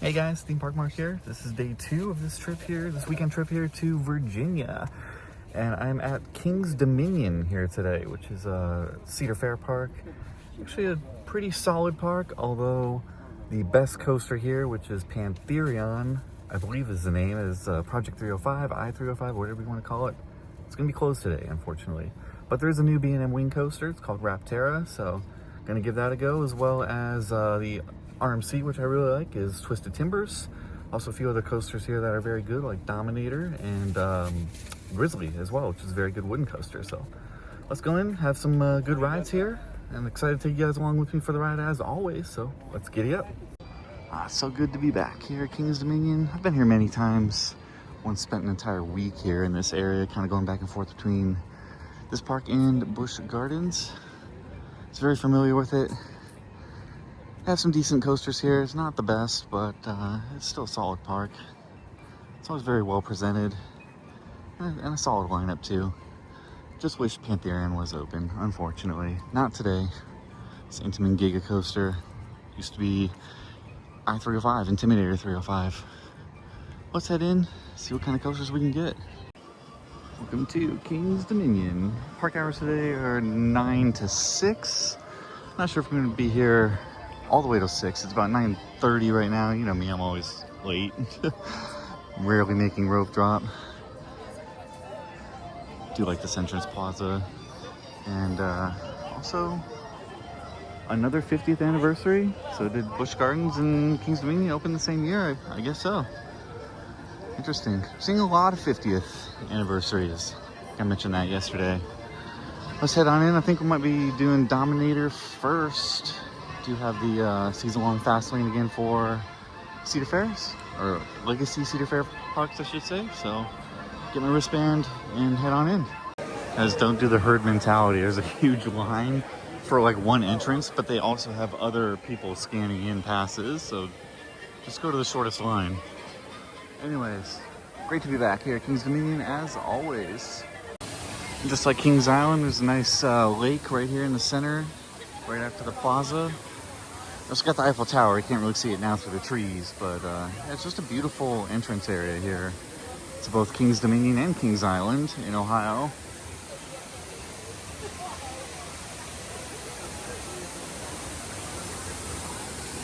Hey guys, Theme Park Mark here. This is day 2 of this trip here, this weekend trip here to Virginia. And I'm at Kingsdominion here today, which is a Cedarfair park. Actually a pretty solid park, although the best coaster here, which is Pantherian, I believe is the name, is Project 305, I-305, whatever you want to call it. It's going to be closed today, unfortunately. But there is a new B&M wing coaster. It's called Rapterra, so going to give that a go, as well as the RMC, which I really like, is Twisted Timbers. Also a few other coasters here that are very good, like Dominator and Grizzly as well, which is a very good wooden coaster. So let's go in, have some good rides here. I'm excited to take you guys along with me for the ride as always, so let's giddy up. So good to be back here at Kingsdominion. I've been here many times. Once spent an entire week here in this area, kind of going back and forth between this park and Busch Gardens. It's very familiar with it. Have some decent coasters here. It's not the best, but it's still a solid park. It's always very well presented and a solid lineup too. Just wish Pantherian was open, unfortunately. Not today. Intamin Giga Coaster used to be I-305, Intimidator 305. Let's head in, see what kind of coasters we can get. Welcome to Kingsdominion. Park hours today are 9 to 6. Not sure if I'm going to be here all the way till 6. It's about 9:30 right now. You know me, I'm always late. Rarely making rope drop. Do like this entrance plaza. And also another 50th anniversary. So did Busch Gardens and Kingsdominion open the same year? I guess so. Interesting. Seeing a lot of 50th anniversaries. I mentioned that yesterday. Let's head on in. I think we might be doing Dominator first. Do have the season-long fast lane again for Cedar Fairs, or Legacy Cedar Fair parks, I should say. So get my wristband and head on in. Guys, don't do the herd mentality. There's a huge line for like one entrance, but they also have other people scanning in passes. So just go to the shortest line. Anyways, great to be back here at Kingsdominion as always. Just like Kings Island, there's a nice lake right here in the center, right after the plaza. Also got the Eiffel Tower. You can't really see it now through the trees, but it's just a beautiful entrance area here to both Kingsdominion and Kings Island in Ohio.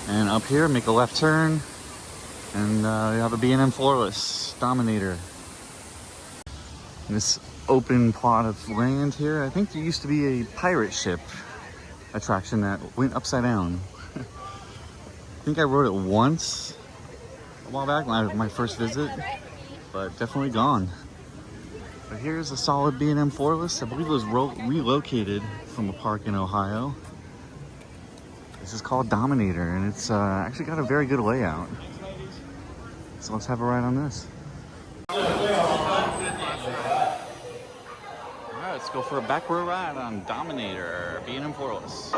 And up here, make a left turn, and you have a B&M floorless Dominator. And this open plot of land here, I think there used to be a pirate ship attraction that went upside down. I think I rode it once a while back, my first visit, but definitely gone. But here's a solid B&M floorless. I believe it was relocated from a park in Ohio. This is called Dominator, and it's actually got a very good layout. So let's have a ride on this. Alright, let's go for a back row ride on Dominator, B&M floorless.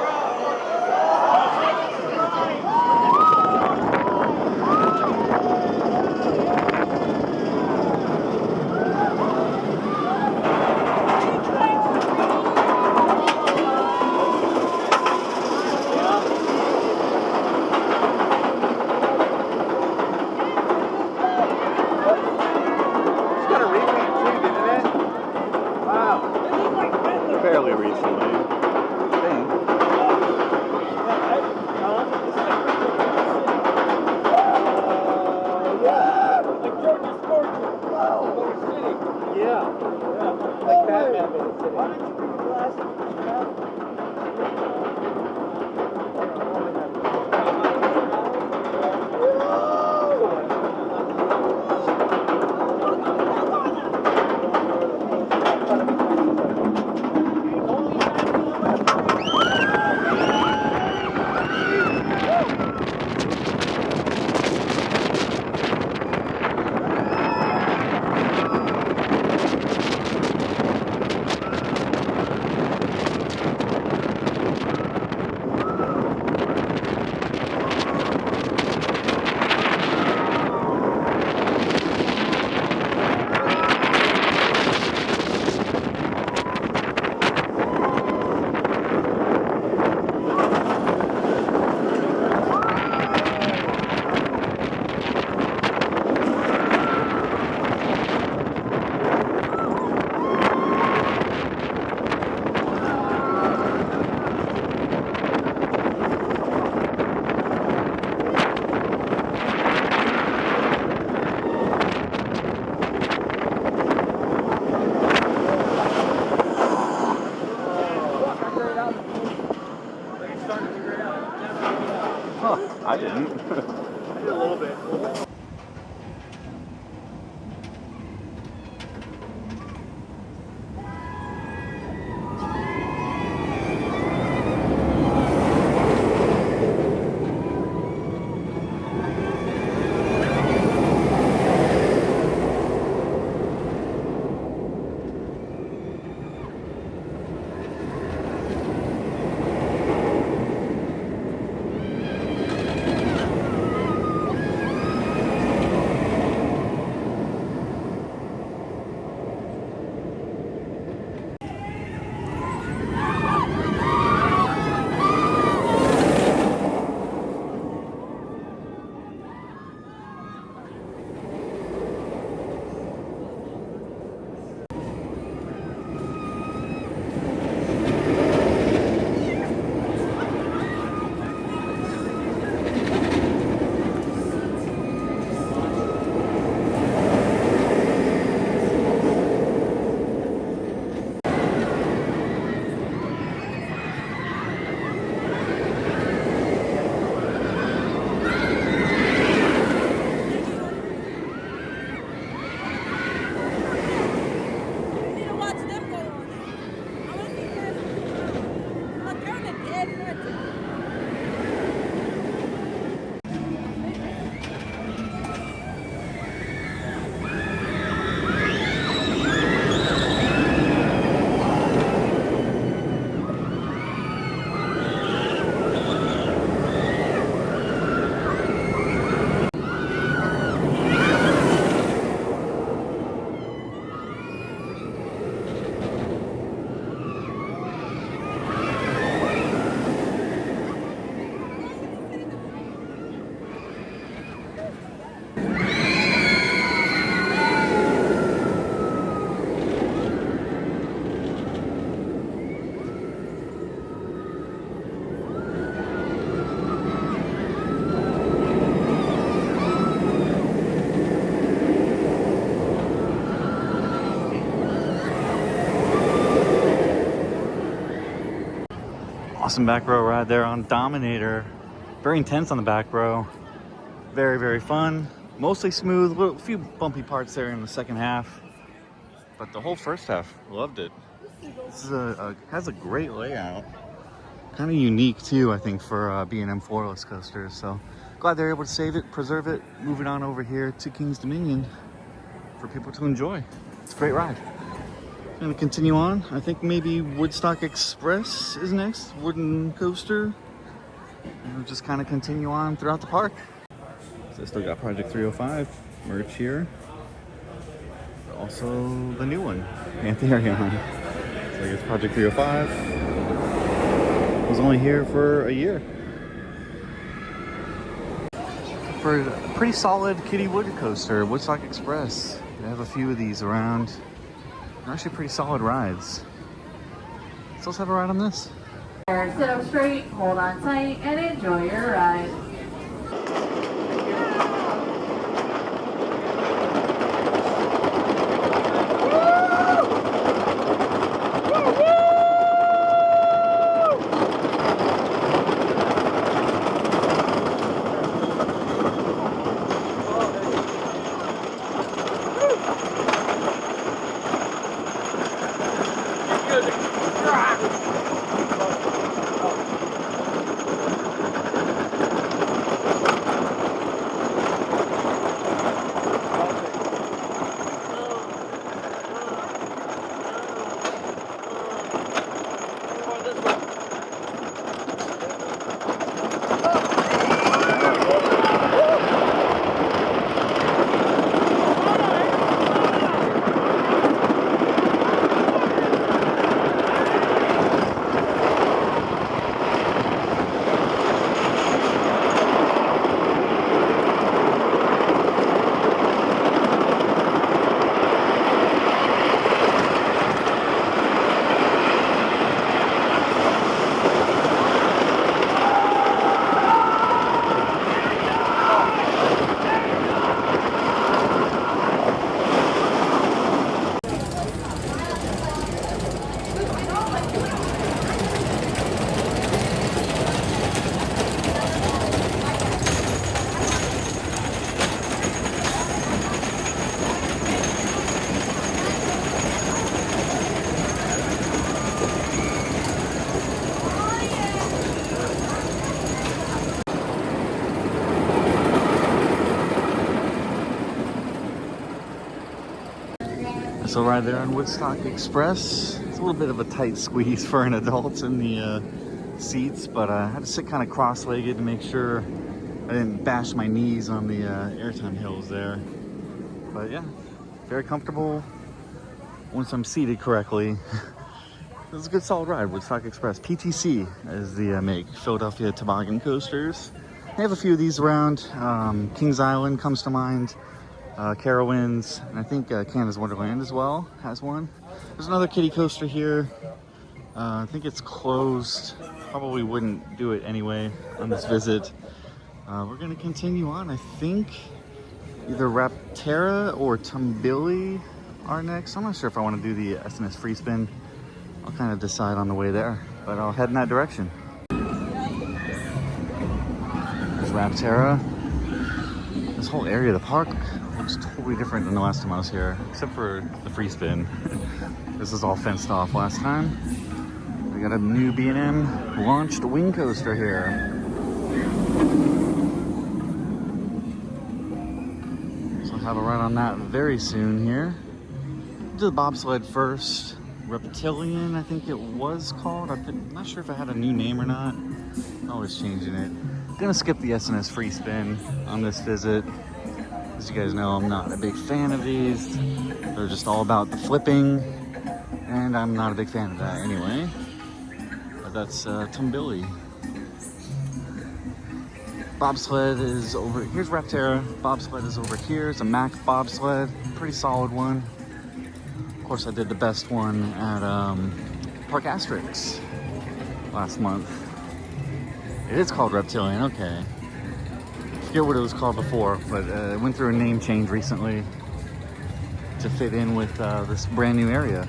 Fairly recently, I think. Awesome back row ride there on Dominator. Very intense on the back row. Very, very fun. Mostly smooth. A few bumpy parts there in the second half. But the whole first half, loved it. This is has a great layout. Kind of unique too, I think, for B&M floorless coasters. So glad they're able to save it, preserve it, move it on over here to King's Dominion for people to enjoy. It's a great ride. Gonna continue on. I think maybe Woodstock Express is next, wooden coaster. And we'll just kind of continue on throughout the park. So I still got Project 305 merch here. But also the new one, Pantherian. So I guess Project 305 was only here for a year. For a pretty solid kiddie wood coaster, Woodstock Express. They have a few of these around. They're actually pretty solid rides. Let's also have a ride on this. Sit up straight, hold on tight, and enjoy your ride. So right there on Woodstock Express, it's a little bit of a tight squeeze for an adult in the seats, but I had to sit kind of cross-legged to make sure I didn't bash my knees on the airtime hills there. But yeah, very comfortable once I'm seated correctly. This is a good solid ride, Woodstock Express. PTC is the make, Philadelphia Toboggan Coasters. They have a few of these around. Kings Island comes to mind. Carowinds, and I think Canada's Wonderland as well has one. There's another kiddie coaster here. I think it's closed. Probably wouldn't do it anyway on this visit. We're going to continue on. I think either Rapterra or Tumbili are next. I'm not sure if I want to do the SNS free spin. I'll kind of decide on the way there, but I'll head in that direction. There's Rapterra. This whole area of the park looks totally different than the last time I was here, except for the free spin. This is all fenced off last time. We got a new B&M launched wing coaster here. So I'll have a ride on that very soon here. Do the bobsled first. Reptilian, I think it was called. I'm not sure if I had a new name or not. Always changing it. Gonna skip the SNS free spin on this visit. As you guys know, I'm not a big fan of these. They're just all about the flipping, and I'm not a big fan of that anyway. But that's Tumbili. Bobsled is over, here's Rapterra. Bobsled is over here. It's a Mack bobsled, pretty solid one. Of course, I did the best one at Park Asterix last month. It is called Reptilian, okay. I forget what it was called before, but it went through a name change recently to fit in with this brand new area.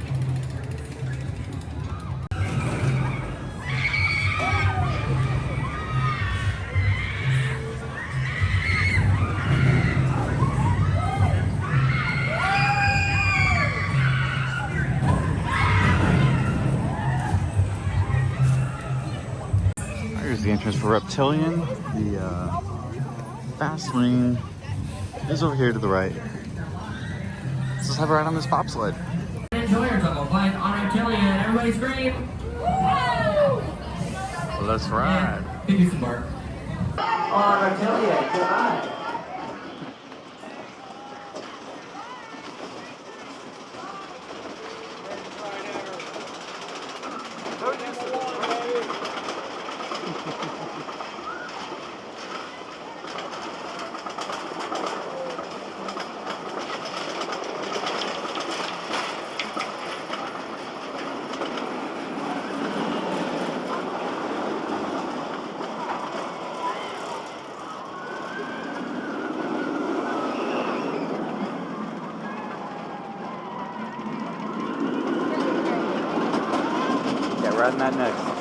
Reptilian, the fast lane, is over here to the right. Let's just have a ride on this bobsled. Enjoyers of a bike on Reptilian. Everybody scream! Woo! Let's ride. Give you some bark. On Reptilian, goodbye. Yeah, riding that next.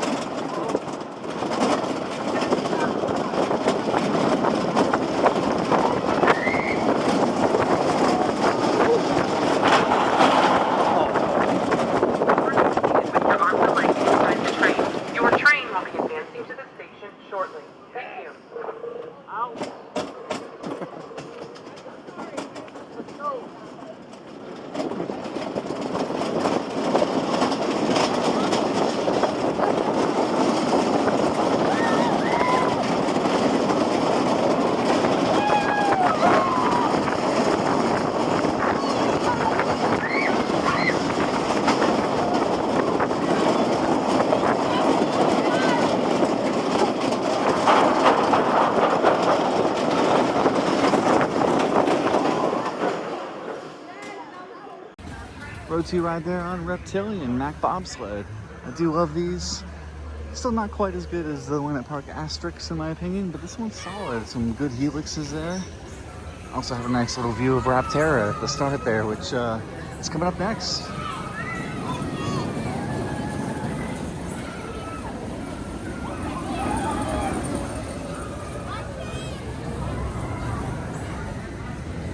Road 2 ride there on Reptilian Mac bobsled. I do love these. Still not quite as good as the one at Park Asterix in my opinion, but this one's solid. Some good helixes there. Also have a nice little view of Rapterra at the start there, which is coming up next.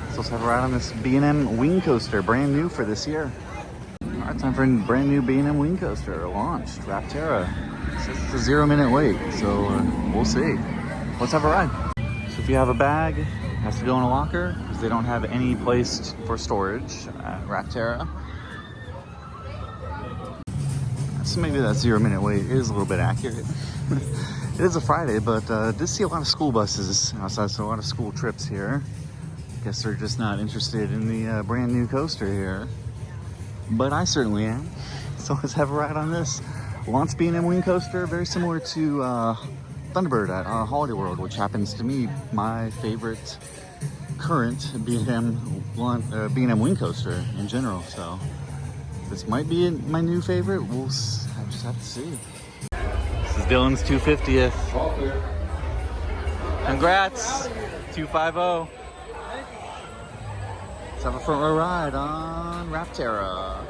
Let's also have a ride on this B&M wing coaster, brand new for this year. All right, time for a brand new B&M wing coaster launched, Rapterra. It's a 0-minute wait, so we'll see. Let's have a ride. So if you have a bag, it has to go in a locker because they don't have any place for storage at Rapterra. So maybe that 0-minute wait is a little bit accurate. It is a Friday, but did see a lot of school buses outside, so a lot of school trips here. Guess they're just not interested in the brand new coaster here. But I certainly am. So let's have a ride on this. Launch B&M wing coaster, very similar to Thunderbird at Holiday World, which happens to me my favorite current B&M wing coaster in general. So this might be my new favorite. We'll just have to see. This is Dylan's 250th. Congrats, 250. Let's have a front row ride on Rapterra.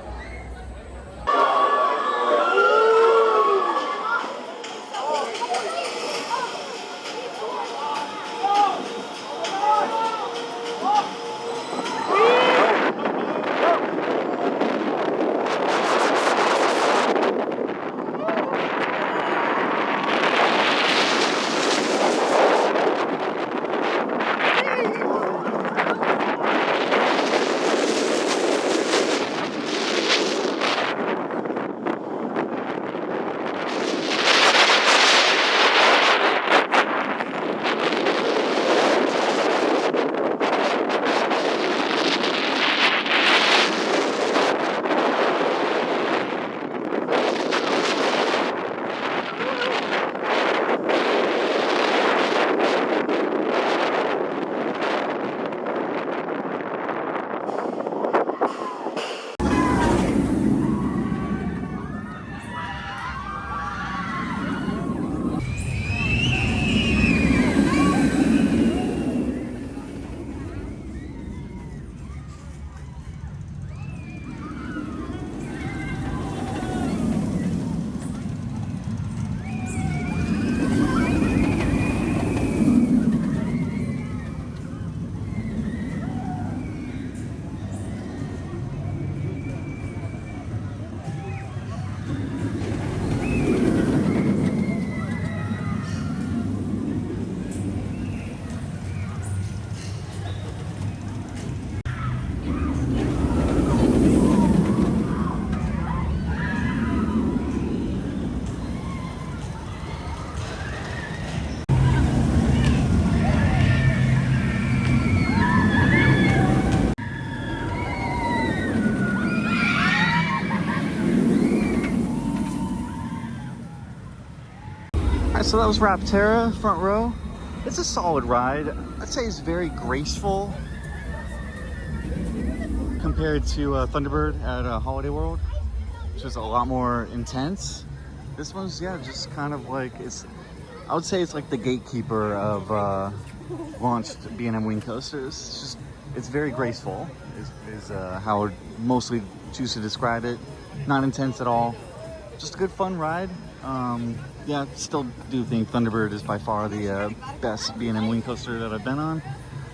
So that was Rapterra, front row. It's a solid ride. I'd say it's very graceful compared to Thunderbird at Holiday World, which is a lot more intense. This one's, yeah, just kind of like, I would say it's like the gatekeeper of launched B&M wing coasters. It's very graceful, is how I would mostly choose to describe it. Not intense at all. Just a good fun ride. Yeah, still do think Thunderbird is by far the best B&M wing coaster that I've been on.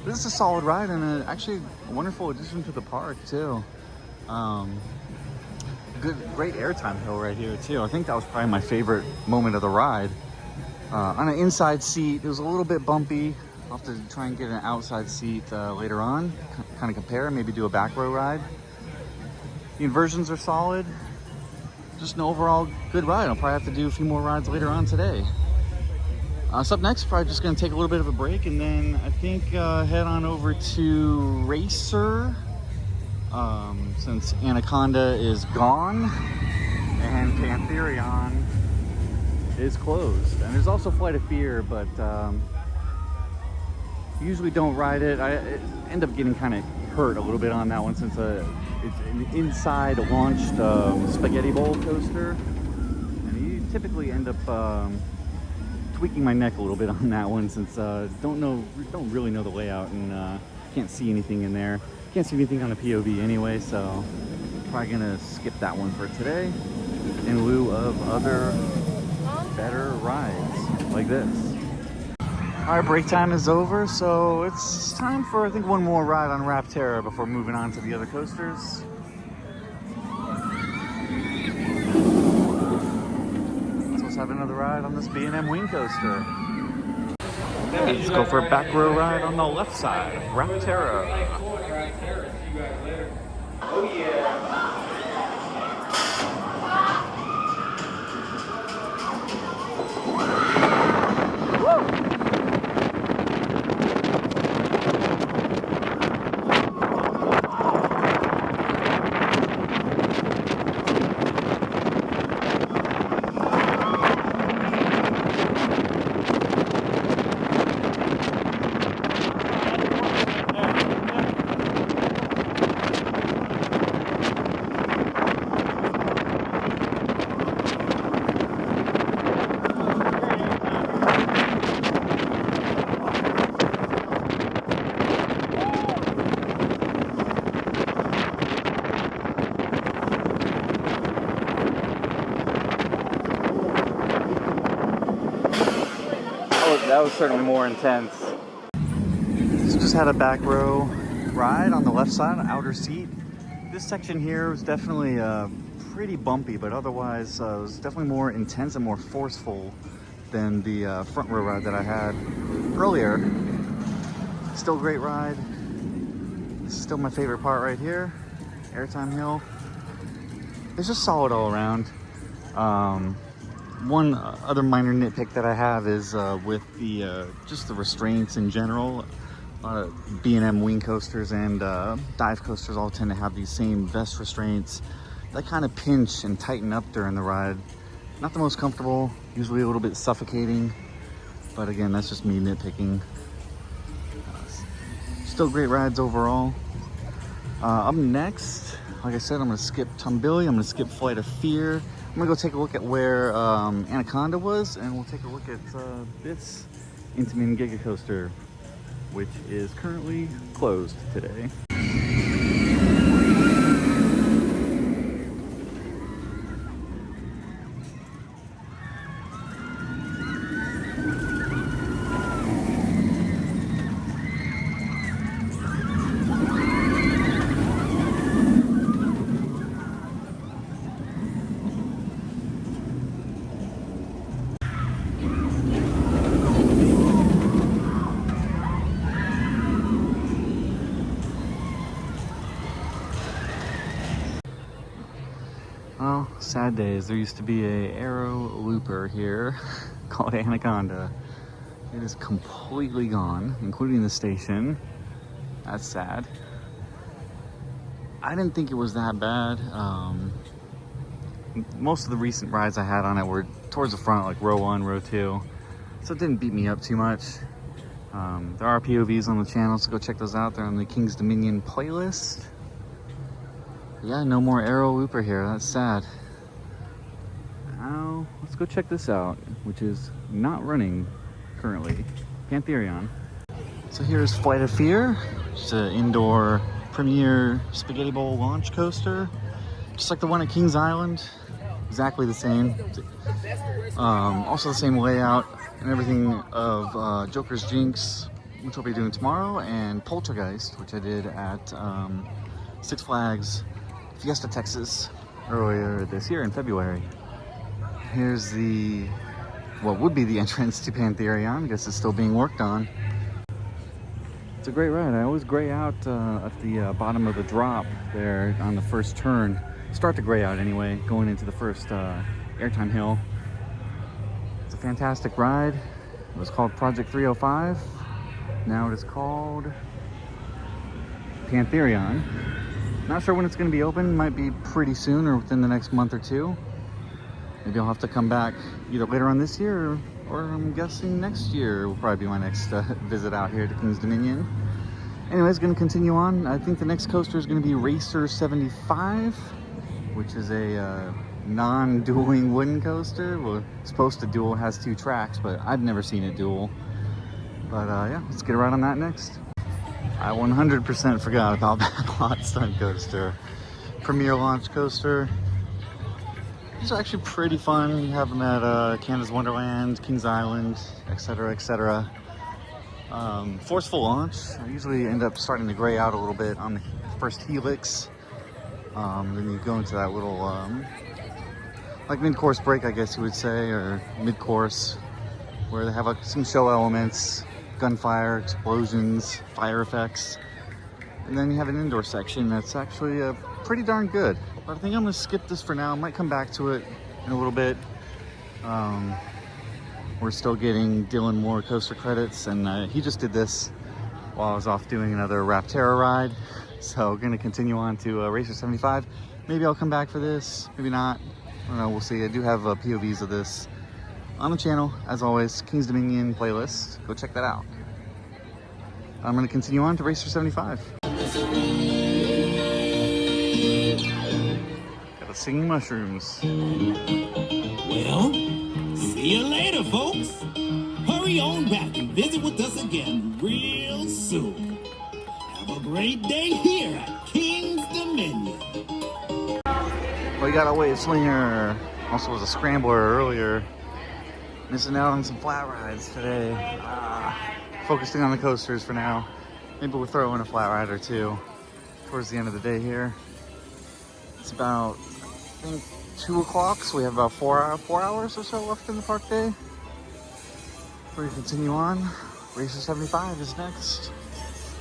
But this is a solid ride and actually a wonderful addition to the park too. Great airtime hill right here too. I think that was probably my favorite moment of the ride. On an inside seat, it was a little bit bumpy. I'll have to try and get an outside seat later on, kind of compare, maybe do a back row ride. The inversions are solid. Just an overall good ride. I'll probably have to do a few more rides later on today. So up next, probably just going to take a little bit of a break and then I think head on over to Racer, since Anaconda is gone and Pantherian is closed. And there's also Flight of Fear, but usually don't ride it. I end up getting kind of hurt a little bit on that one since it's an inside launched spaghetti bowl coaster, and you typically end up tweaking my neck a little bit on that one since don't really know the layout and can't see anything in there. Can't see anything on the POV anyway, so probably gonna skip that one for today in lieu of other better rides like this. All right, break time is over, so it's time for, I think, one more ride on Rapterra before moving on to the other coasters. So let's have another ride on this B&M wing coaster. Let's go for a back row ride on the left side of Rapterra. Oh yeah. That was certainly more intense. So just had a back row ride on the left side, outer seat. This section here was definitely pretty bumpy, but otherwise it was definitely more intense and more forceful than the front row ride that I had earlier. Still a great ride. This is still my favorite part right here. Airtime hill. It's just solid all around. One other minor nitpick that I have is with the just the restraints in general. A lot of B&M wing coasters and dive coasters all tend to have these same vest restraints that kind of pinch and tighten up during the ride. Not the most comfortable, usually a little bit suffocating, but again, that's just me nitpicking. Still great rides overall. Up next, like I said, I'm gonna skip Tumbili, I'm gonna skip Flight of Fear. I'm gonna go take a look at where Anaconda was, and we'll take a look at this Intamin Giga Coaster, which is currently closed today. Well, sad days. There used to be a aero looper here called Anaconda. It is completely gone, including the station. That's sad. I didn't think it was that bad. Most of the recent rides I had on it were towards the front, like row 1, row 2. so it didn't beat me up too much. There are POVs on the channel, so go check those out. They're on the Kings Dominion playlist. Yeah, no more Arrow Looper here. That's sad. Now, let's go check this out, which is not running currently. Pantherian. So here's Flight of Fear. It's an indoor premier spaghetti bowl launch coaster. Just like the one at Kings Island. Exactly the same. Also the same layout and everything of Joker's Jinx, which we'll be doing tomorrow, and Poltergeist, which I did at Six Flags Fiesta, Texas, earlier this year in February. Here's the, what would be the entrance to Pantherian. I guess it's still being worked on. It's a great ride. I always gray out at the bottom of the drop there on the first turn. Start to gray out anyway, going into the first airtime hill. It's a fantastic ride. It was called Project 305. Now it is called Pantherian. Not sure when it's going to be open. Might be pretty soon or within the next month or two. Maybe I'll have to come back either later on this year or I'm guessing next year will probably be my next visit out here to Kings Dominion. Anyways, going to continue on. I think the next coaster is going to be Racer 75, which is a non-dueling wooden coaster. Well, it's supposed to duel, has 2 tracks, but I've never seen it duel. But yeah, let's get a ride on that next. I 100% forgot about Backlot Stunt Coaster. Premier launch coaster. These are actually pretty fun. You have them at Canada's Wonderland, Kings Island, etc., etc. Forceful launch. I usually end up starting to gray out a little bit on the first helix. Then you go into that little, like mid-course break, I guess you would say, or mid-course, where they have like some show elements, gunfire, explosions, fire effects. And then you have an indoor section that's actually pretty darn good. But I think I'm gonna skip this for now. I might come back to it in a little bit. We're still getting Dylan Moore coaster credits, and he just did this while I was off doing another Rapterra ride. So we're gonna continue on to Racer 75. Maybe I'll come back for this, maybe not. I don't know, we'll see. I do have POVs of this on the channel, as always. Kings Dominion playlist, go check that out. I'm gonna continue on to Racer 75. Singing mushrooms. Well, see you later, folks. Hurry on back and visit with us again real soon. Have a great day here at Kings Dominion. We got a wave slinger. Also was a scrambler earlier. Missing out on some flat rides today. Focusing on the coasters for now. Maybe we'll throw in a flat ride or two towards the end of the day here. It's about, I think, 2 o'clock, so we have about 4 hours or so left in the park day. We're gonna continue on. Racer 75 is next.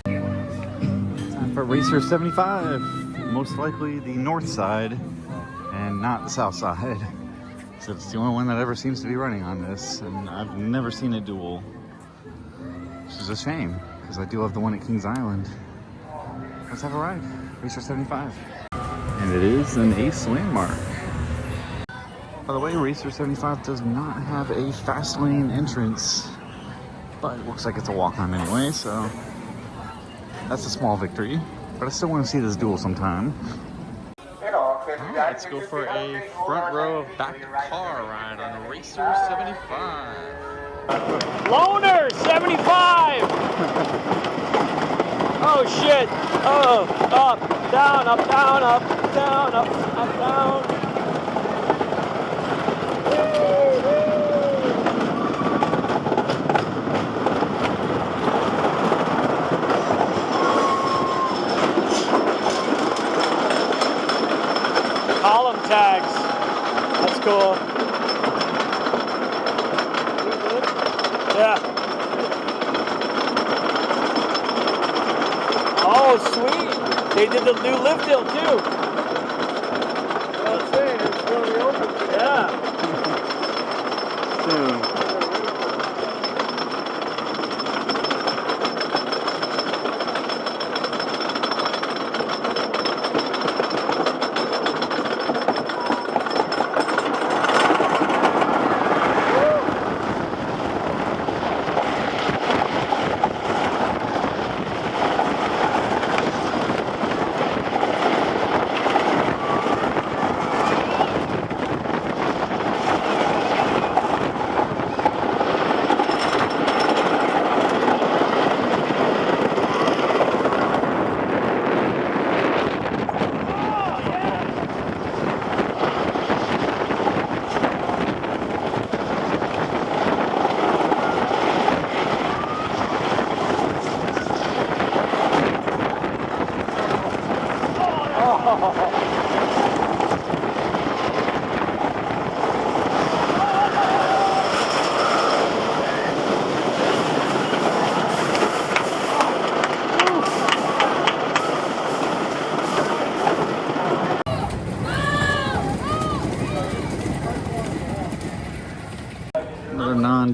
Time for Racer 75. Most likely the north side and not the south side. So it's the only one that ever seems to be running on this, and I've never seen a duel. Which is a shame, because I do love the one at Kings Island. Let's have a ride. Racer 75. And it is an ace landmark. By the way, Racer 75 does not have a fast lane entrance, but it looks like it's a walk-on anyway, so that's a small victory. But I still want to see this duel sometime. Alright, let's go for a front row of back to car ride on Racer 75. Loner 75! Oh shit! Oh, up, down, up, down, up, down, up, up, down. Column tags. That's cool. Yeah. Oh, sweet. They did the new lift hill, too. Well, saying it's going to be open. Yeah. Soon.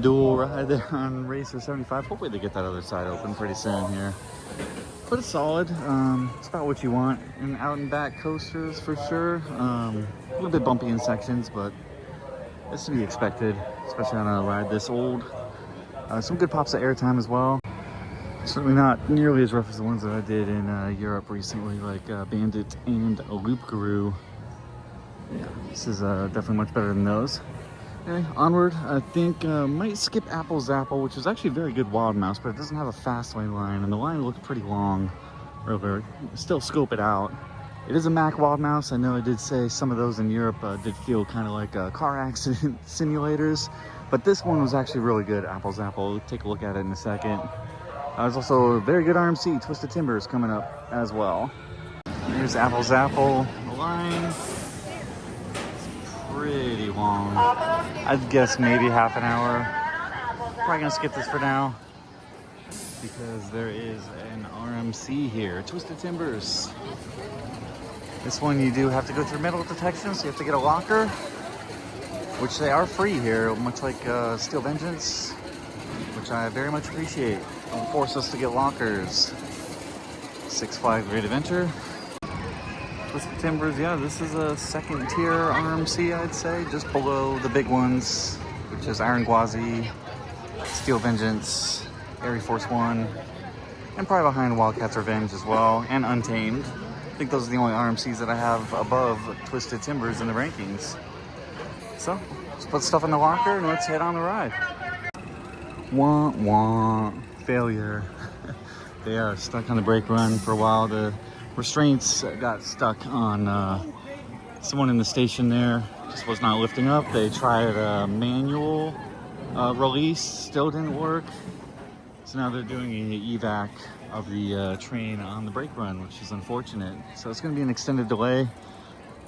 on Duel ride there on Racer 75. Hopefully they get that other side open pretty soon here. But it's solid. It's about what you want in out and back coasters for sure. A little bit bumpy in sections, but it's to be expected, especially on a ride this old. Some good pops of airtime as well. Certainly not nearly as rough as the ones that I did in Europe recently, like Bandit and Loop Guru. Yeah, this is definitely much better than those. Okay, onward. I think might skip Apple's Apple, which is actually a very good wild mouse, but it doesn't have a fast lane line, and the line looked pretty long earlier. Still scope it out. It is a Mac wild mouse. I know I did say some of those in Europe did feel kind of like car accident simulators, but this one was actually really good. Apple's Apple. We'll take a look at it in a second. There's also a very good RMC, Twisted Timbers, coming up as well. Here's Apple's Apple. The line. Pretty long. I'd guess maybe half an hour. Probably gonna skip this for now because there is an RMC here. Twisted Timbers. This one you do have to go through metal detection, so you have to get a locker, which they are free here, much like Steel Vengeance, which I very much appreciate. Don't force us to get lockers. Six Flags Great Adventure. Twisted Timbers, yeah, this is a second tier RMC, I'd say, just below the big ones, which is Iron Gwazi, Steel Vengeance, Air Force One, and probably behind Wildcat's Revenge as well, and Untamed. I think those are the only RMCs that I have above Twisted Timbers in the rankings. So, let's put stuff in the locker and let's head on the ride. Wah, wah, failure. They are stuck on the brake run for a while. The restraints got stuck on someone in the station there, just was not lifting up. They tried a manual release, still didn't work. So now they're doing an evac of the train on the brake run, which is unfortunate. So it's going to be an extended delay. It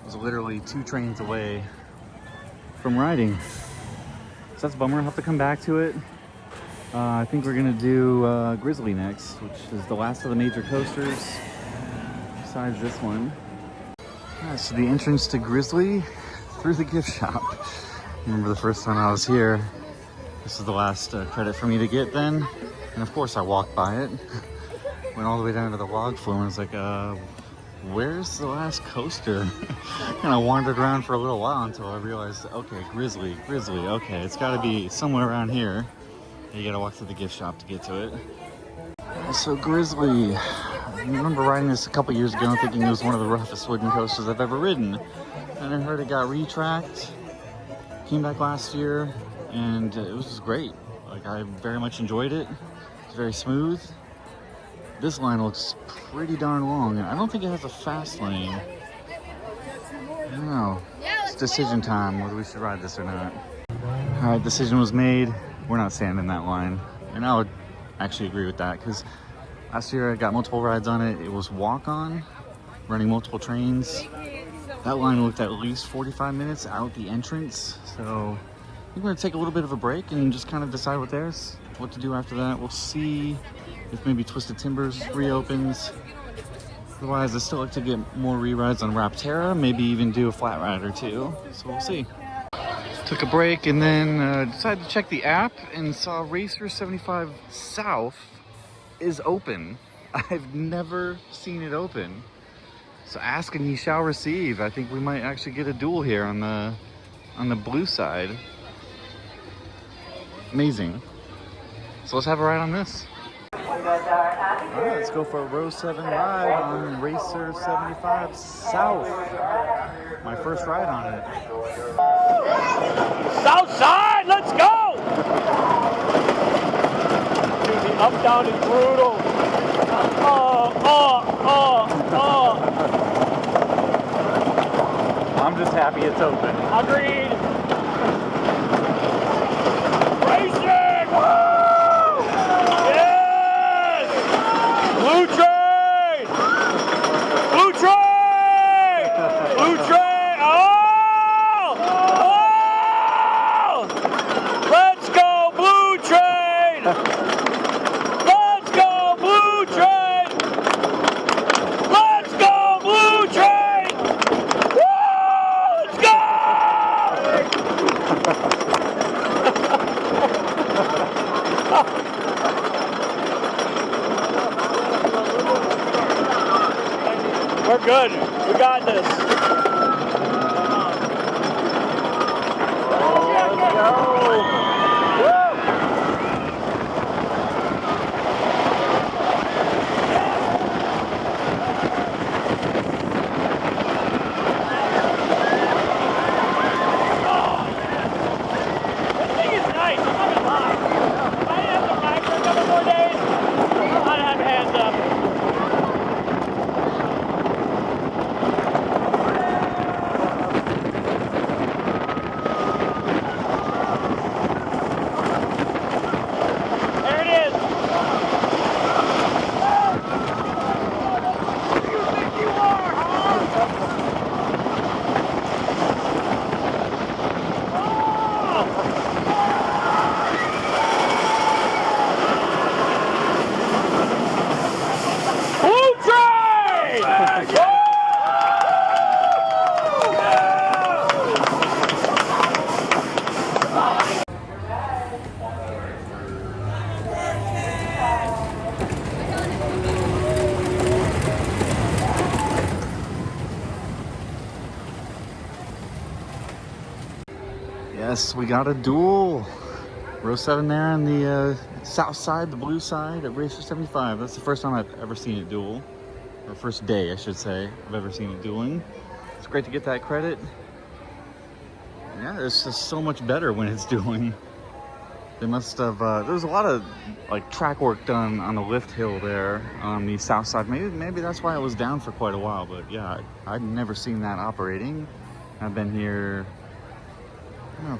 was literally 2 trains away from riding. So that's a bummer. I'll have to come back to it. I think we're going to do Grizzly next, which is the last of the major coasters. Besides this one. Yeah, so the entrance to Grizzly through the gift shop. Remember the first time I was here, this is the last credit for me to get then. And of course I walked by it. Went all the way down to the log flume and was like, where's the last coaster? And I wandered around for a little while until I realized, okay, Grizzly, okay, it's gotta be somewhere around here. You gotta walk through the gift shop to get to it. So Grizzly, I remember riding this a couple years ago thinking it was one of the roughest wooden coasters I've ever ridden. And I heard it got retracked, came back last year, and it was just great. Like, I very much enjoyed it. It's very smooth. This line looks pretty darn long, and I don't think it has a fast lane. I don't know. It's decision time, whether we should ride this or not. Alright, decision was made. We're not staying in that line. And I would actually agree with that, because last year I got multiple rides on it. It was walk-on, running multiple trains. That line looked at least 45 minutes out the entrance. So I think we're gonna take a little bit of a break and just kind of decide what to do after that. We'll see if maybe Twisted Timbers reopens. Otherwise, I still like to get more re-rides on Rapterra, maybe even do a flat ride or two. So we'll see. Took a break and then decided to check the app and saw Racer 75 South is open. I've never seen it open. So ask and ye shall receive. I think we might actually get a duel here on the blue side. Amazing. So let's have a ride on this. Alright, let's go for a row 7 ride on Racer 75 South. My first ride on it. South side, let's go! Dude, the up down is brutal. I'm just happy it's open. Agreed. Racing! Woo! Yes! Blue train! Blue train! Blue train! Oh! Oh! Let's go, blue train! Let's go, blue train! Let's go, blue train! Woo! Let's go! We're good. We got this. Let's go. Yes, we got a Duel. Row 7 there on the south side, the blue side at Racer 75. That's the first time I've ever seen it duel. Or first day, I should say, I've ever seen it dueling. It's great to get that credit. Yeah, it's just so much better when it's dueling. They must have, there was a lot of like track work done on the lift hill there on the south side. Maybe that's why it was down for quite a while, but yeah, I'd never seen that operating. I've been here, I don't know,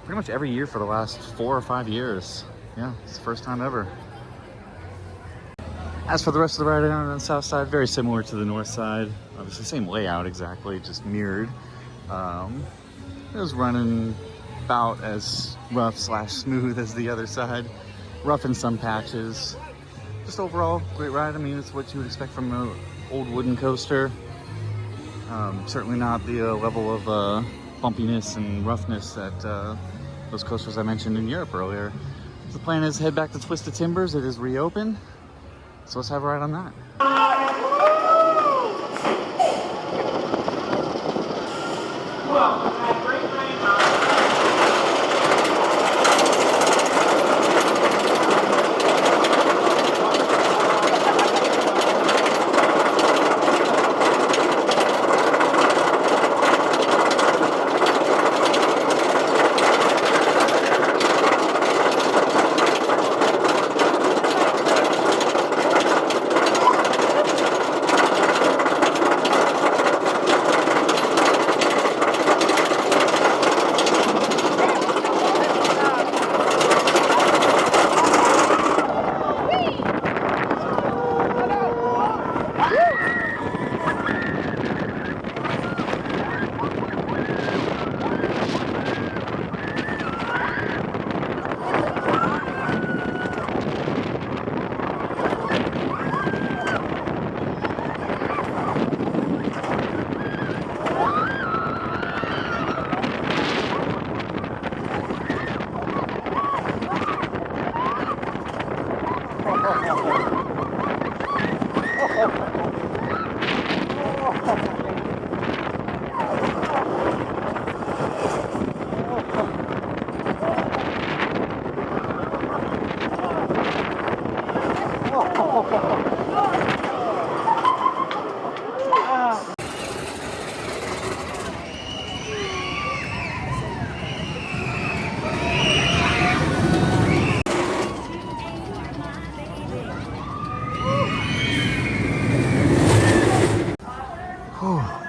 pretty much every year for the last 4 or 5 years. Yeah, it's the first time ever. As for the rest of the ride on the south side, very similar to the north side. Obviously, same layout exactly, just mirrored. It was running about as rough / smooth as the other side. Rough in some patches. Just overall, great ride. I mean, it's what you would expect from an old wooden coaster. Certainly not the level of bumpiness and roughness that those coasters I mentioned in Europe earlier. So the plan is head back to Twisted Timbers. It is reopened. So let's have a ride on that.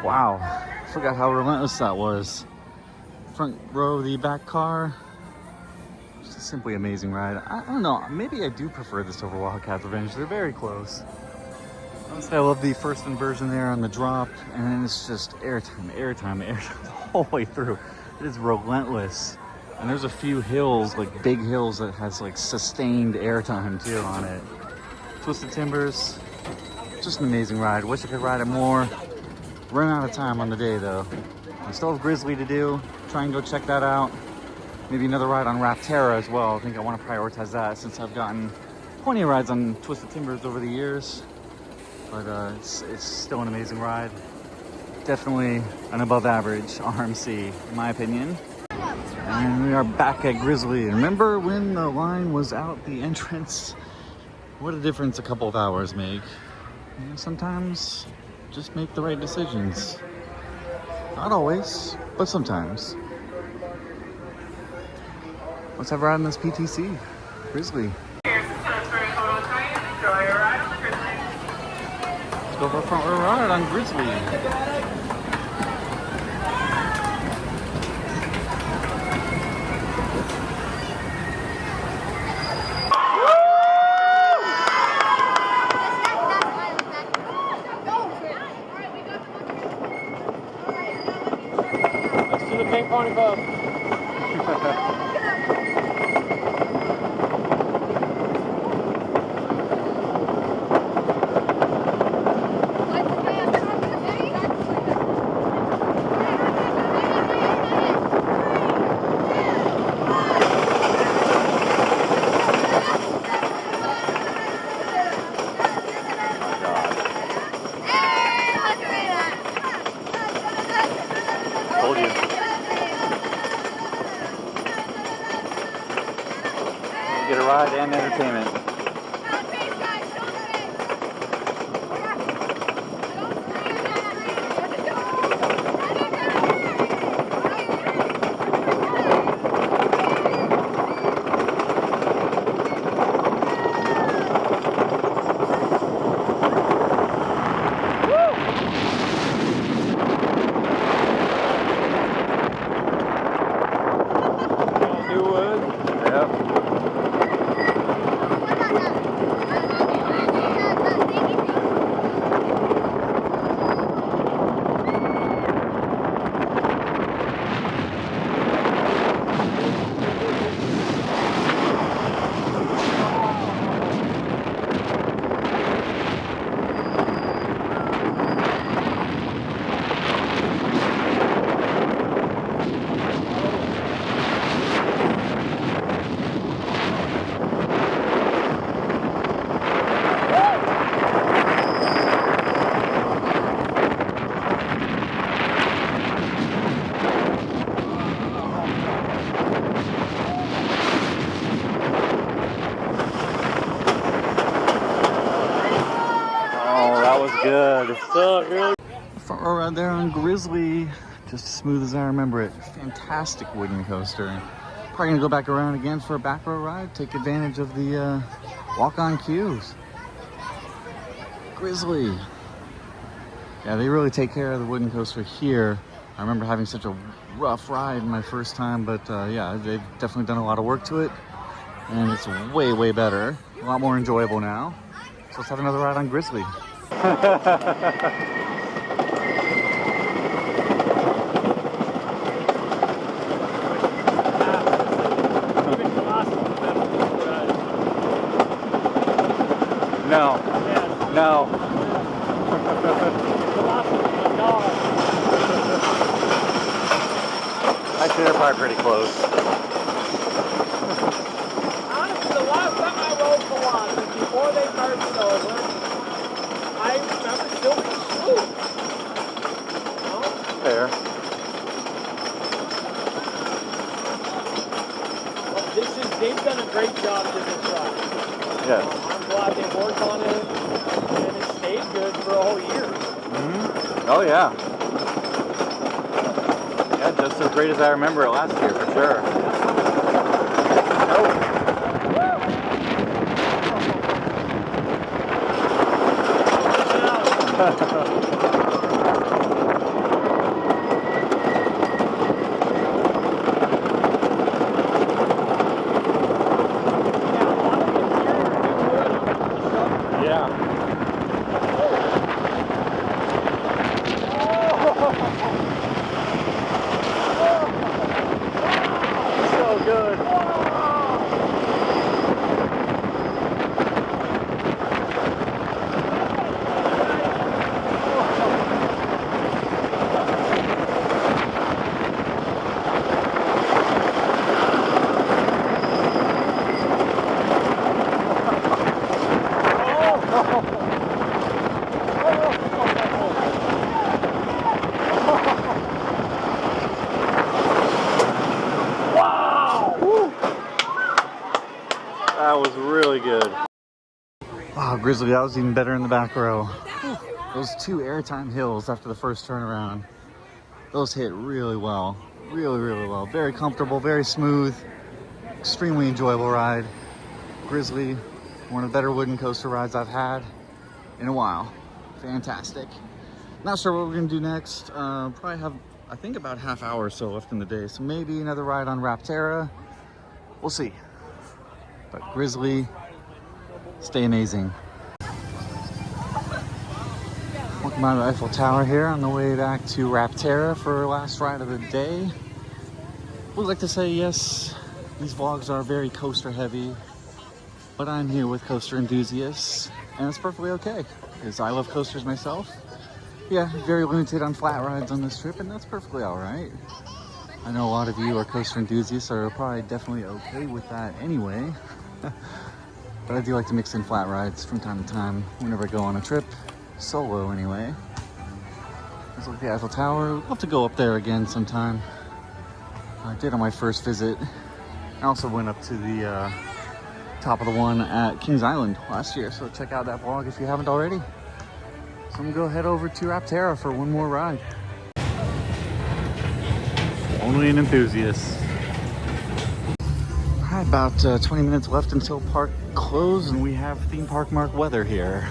Wow, forgot how relentless that was. Front row of the back car. Just a simply amazing ride. I don't know, maybe I do prefer this over Wildcat Revenge. They're very close. Honestly, I love the first inversion there on the drop, and then it's just airtime the whole way through. It is relentless. And there's a few hills, like big hills, that has like sustained airtime too on it. Twisted Timbers, just an amazing ride. Wish I could ride it more. Run out of time on the day though. I still have Grizzly to do. Try and go check that out. Maybe another ride on Rapterra as well. I think I want to prioritize that since I've gotten plenty of rides on Twisted Timbers over the years. but it's still an amazing ride. Definitely an above average RMC, in my opinion. And we are back at Grizzly. Remember when the line was out the entrance? What a difference a couple of hours make. You know, sometimes just make the right decisions. Not always, but sometimes. Let's have a ride on this PTC, Grizzly. Let's go for a front row ride on Grizzly. Pony Club. Told you. Get a ride and entertainment. Good. So really Front row ride there on Grizzly, just as smooth as I remember it. Fantastic wooden coaster. Probably gonna go back around again for a back row ride, take advantage of the walk-on queues. Grizzly. Yeah, they really take care of the wooden coaster here. I remember having such a rough ride my first time, but yeah, they've definitely done a lot of work to it, and it's way, way better. A lot more enjoyable now. So let's have another ride on Grizzly. No. No. Actually, they're probably pretty close. Honestly, the last time I rode Velocity, before they merged over, I remember still being smooth. No? Fair. But they've done a great job to this ride. Yes. I'm glad they worked on it, and it stayed good for a whole year. Mm-hmm. Oh, yeah. Yeah, just as great as I remember it last year, for sure. Oh. Grizzly, that was even better in the back row. Those two airtime hills after the first turnaround, those hit really well. Really, really well. Very comfortable, very smooth, extremely enjoyable ride. Grizzly, one of the better wooden coaster rides I've had in a while. Fantastic. Not sure what we're gonna do next. Probably have, I think, about half hour or so left in the day. So maybe another ride on Rapterra. We'll see. But Grizzly, stay amazing. Walking by the Eiffel Tower here on the way back to Rapterra for our last ride of the day. Would like to say, yes, these vlogs are very coaster heavy, but I'm here with coaster enthusiasts, and it's perfectly okay, because I love coasters myself. Yeah, very limited on flat rides on this trip, and that's perfectly all right. I know a lot of you are coaster enthusiasts are probably definitely okay with that anyway. But I do like to mix in flat rides from time to time whenever I go on a trip, solo anyway. Let's look at the Eiffel Tower. I'd love to go up there again sometime. I did on my first visit. I also went up to the top of the one at Kings Island last year, so check out that vlog if you haven't already. So I'm gonna go head over to Rapterra for one more ride. Only an enthusiast. All right, about 20 minutes left until park close, and we have theme park mark weather here.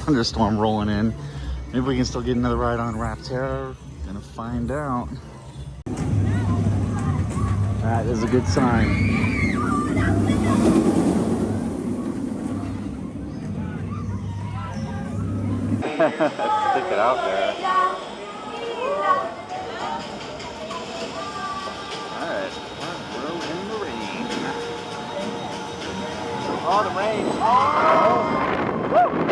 Thunderstorm rolling in. Maybe we can still get another ride on Rapterra. Gonna find out. That is a good sign. Stick it out there. Alright, we're in the rain. Oh, the rain. Oh! Woo!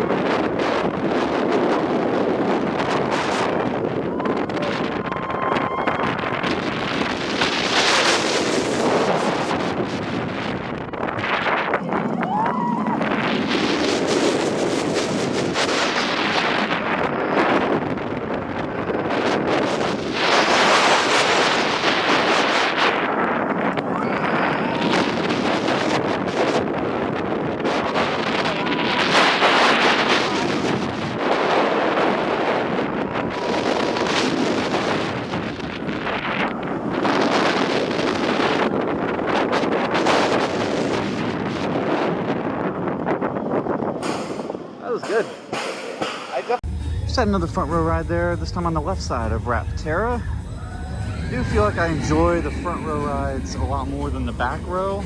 Just had another front row ride there, this time on the left side of Rapterra. I do feel like I enjoy the front row rides a lot more than the back row.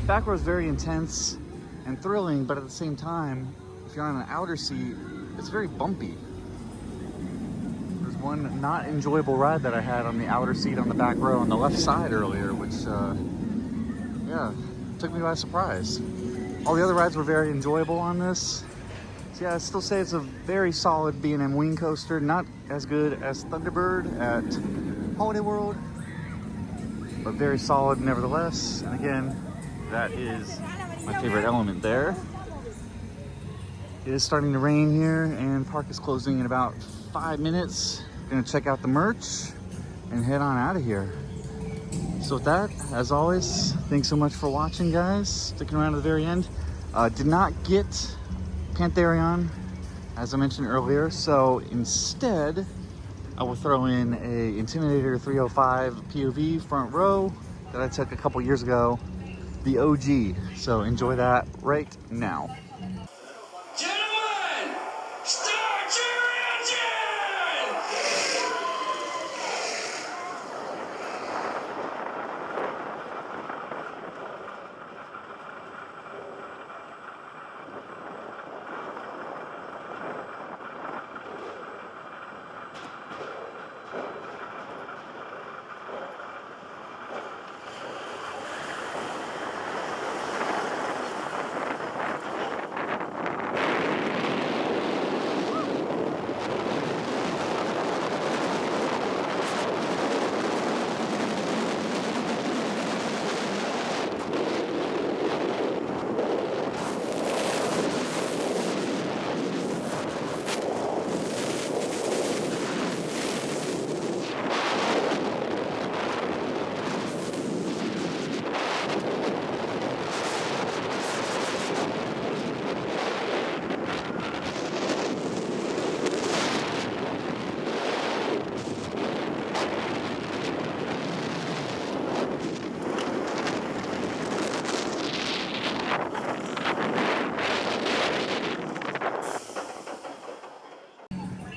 Back row is very intense and thrilling, but at the same time, if you're on an outer seat, it's very bumpy. There's one not enjoyable ride that I had on the outer seat on the back row on the left side earlier, which, yeah, took me by surprise. All the other rides were very enjoyable on this. So yeah, I'd still say it's a very solid B&M wing coaster, not as good as Thunderbird at Holiday World, but very solid nevertheless. And again, that is my favorite element there. It is starting to rain here, and park is closing in about 5 minutes. Gonna check out the merch and head on out of here. So with that, as always, thanks so much for watching, guys. Sticking around to the very end. Did not get Pantherian, as I mentioned earlier, so instead I will throw in a Intimidator 305 POV front row that I took a couple years ago, the OG. So enjoy that right now. Gentlemen, start your engine!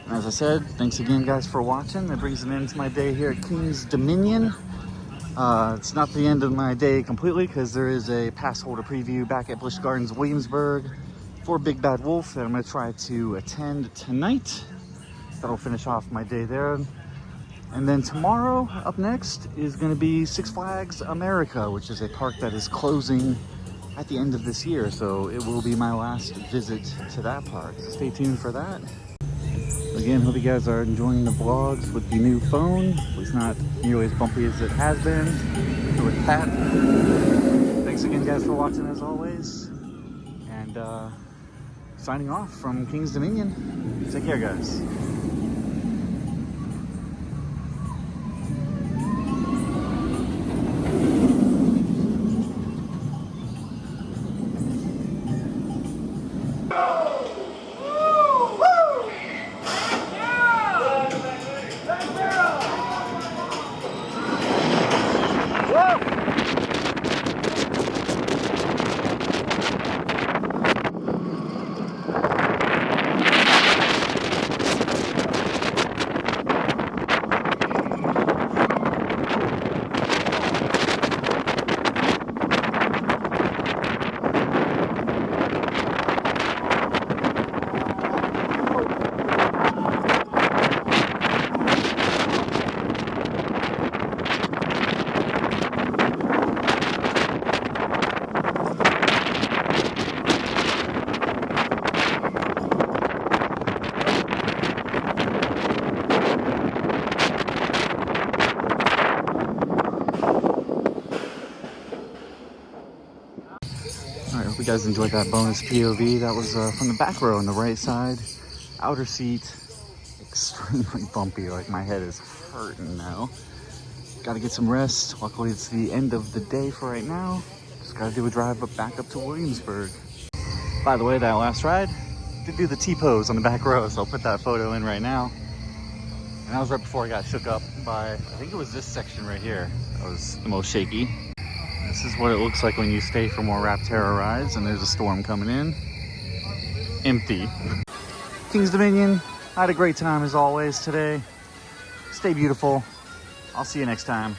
And as I said, thanks again guys for watching. That brings an end to my day here at King's Dominion. It's not the end of my day completely because there is a pass holder preview back at Busch Gardens, Williamsburg for Big Bad Wolf that I'm going to try to attend tonight. That'll finish off my day there. And then tomorrow, up next, is going to be Six Flags America, which is a park that is closing at the end of this year. So it will be my last visit to that park. So stay tuned for that. Again, hope you guys are enjoying the vlogs with the new phone. It's not nearly as bumpy as it has been with Pat. Thanks again guys for watching as always. And signing off from King's Dominion. Take care guys. Alright, hope you guys enjoyed that bonus POV. That was from the back row on the right side. Outer seat, extremely bumpy, like my head is hurting now. Gotta get some rest. Luckily it's the end of the day for right now. Just gotta do a drive back up to Williamsburg. By the way, that last ride, did do the T-pose on the back row, so I'll put that photo in right now. And that was right before I got shook up by, I think it was this section right here. That was the most shaky. This is what it looks like when you stay for more Rapterra rides and there's a storm coming in. Empty. King's Dominion, I had a great time as always today. Stay beautiful. I'll see you next time.